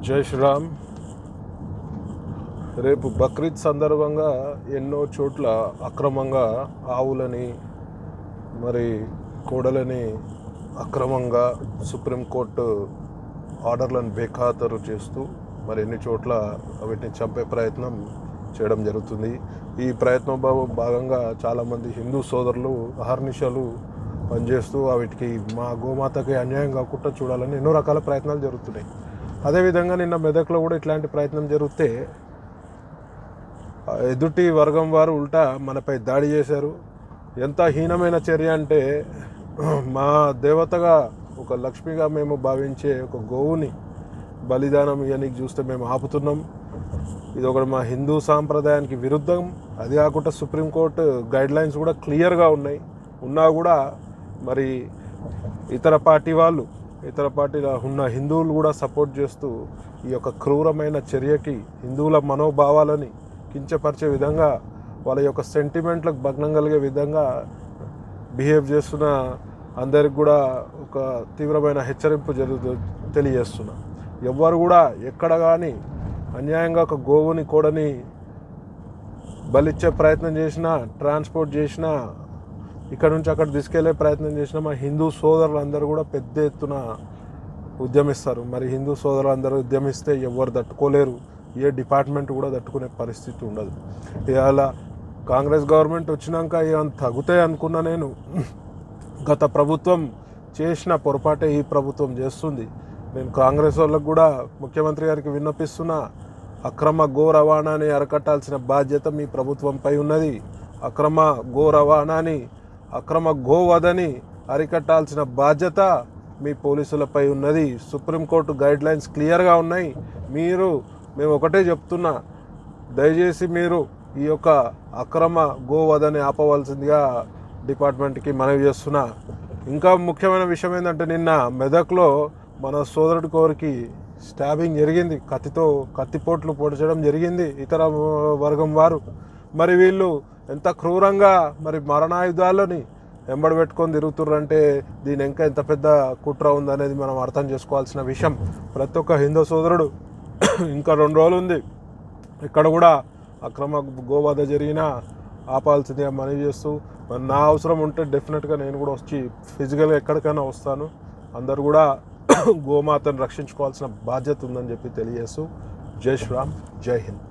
జై శ్రీరామ్. రేపు బక్రీద్ సందర్భంగా ఎన్నో చోట్ల అక్రమంగా ఆవులని మరి కోడలని అక్రమంగా సుప్రీంకోర్టు ఆర్డర్లను బేఖాతరు చేస్తూ మరి ఎన్ని చోట్ల వీటిని చంపే ప్రయత్నం చేయడం జరుగుతుంది. ఈ ప్రయత్నం భాగంగా చాలామంది హిందూ సోదరులు అహర్నిశలు పనిచేస్తూ వీటికి మా గోమాతకి అన్యాయం కాకుండా చూడాలని ఎన్నో రకాల ప్రయత్నాలు జరుగుతున్నాయి. అదేవిధంగా నిన్న మెదక్లో కూడా ఇట్లాంటి ప్రయత్నం జరిగితే ఎదుటి వర్గం వారు ఉల్టా మనపై దాడి చేశారు. ఎంత హీనమైన చర్య అంటే, మా దేవతగా ఒక లక్ష్మిగా మేము భావించే ఒక గోవుని బలిదానం ఇవన్నీ చూస్తే మేము ఆపుతున్నాం. ఇది ఒకటి మా హిందూ సాంప్రదాయానికి విరుద్ధం. అది కాకుండా సుప్రీంకోర్టు గైడ్లైన్స్ కూడా క్లియర్గా ఉన్నా కూడా మరి ఇతర పార్టీలో ఉన్న హిందువులు కూడా సపోర్ట్ చేస్తూ ఈ యొక్క క్రూరమైన చర్యకి హిందువుల మనోభావాలని కించపరిచే విధంగా, వాళ్ళ యొక్క సెంటిమెంట్లకు భగ్నం కలిగే విధంగా బిహేవ్ చేస్తున్న అందరికి కూడా ఒక తీవ్రమైన హెచ్చరింపు తెలియజేస్తున్నా. ఎవ్వరు కూడా ఎక్కడ కానీ అన్యాయంగా ఒక గోవుని కోడని బలిచ్చే ప్రయత్నం చేసినా, ట్రాన్స్పోర్ట్ చేసినా, ఇక్కడ నుంచి అక్కడ తీసుకెళ్లే ప్రయత్నం చేసిన మా హిందూ సోదరులందరూ కూడా పెద్ద ఎత్తున ఉద్యమిస్తారు. మరి హిందూ సోదరులందరూ ఉద్యమిస్తే ఎవరు తట్టుకోలేరు, ఏ డిపార్ట్మెంట్ కూడా తట్టుకునే పరిస్థితి ఉండదు. ఇవాళ కాంగ్రెస్ గవర్నమెంట్ వచ్చినాక ఏమైనా తగ్గుతాయి అనుకున్నా నేను. గత ప్రభుత్వం చేసిన పొరపాటే ఈ ప్రభుత్వం చేస్తుంది. నేను కాంగ్రెస్ వాళ్ళకు కూడా ముఖ్యమంత్రి గారికి విన్నపిస్తున్నా, అక్రమ గో రవాణాని అరికట్టాల్సిన బాధ్యత మీ ప్రభుత్వంపై ఉన్నది. అక్రమ గో రవాణాని, అక్రమ గోవధని అరికట్టాల్సిన బాధ్యత మీ పోలీసులపై ఉన్నది. సుప్రీంకోర్టు గైడ్లైన్స్ క్లియర్గా ఉన్నాయి. మేము ఒకటే చెప్తున్నా, దయచేసి మీరు ఈ యొక్క అక్రమ గోవధని ఆపవలసిందిగా డిపార్ట్మెంట్కి మనవి చేస్తున్నా. ఇంకా ముఖ్యమైన విషయం ఏంటంటే, నిన్న మెదక్లో మన సోదరుడి కోరికి స్టాబింగ్ జరిగింది. కత్తిపోట్లు పొడచడం జరిగింది ఇతర వర్గం వారు. మరి వీళ్ళు ఎంత క్రూరంగా మరి మరణాయుధాలని వెంబడబెట్టుకొని తిరుగుతుర్రంటే దీని ఇంకా ఎంత పెద్ద కుట్ర ఉందనేది మనం అర్థం చేసుకోవాల్సిన విషయం. ప్రతి ఒక్క హిందూ సోదరుడు ఇంకా 2 రోజులు ఉంది, ఇక్కడ కూడా అక్రమ గోవధ జరిగినా ఆపాల్సిందిగా మనవి చేస్తూ, నా అవసరం ఉంటే డెఫినెట్గా నేను కూడా వచ్చి ఫిజికల్గా ఎక్కడికైనా వస్తాను. అందరు కూడా గోమాతను రక్షించుకోవాల్సిన బాధ్యత ఉందని చెప్పి తెలియజేస్తూ, జై శ్రీరామ్, జై హింద్.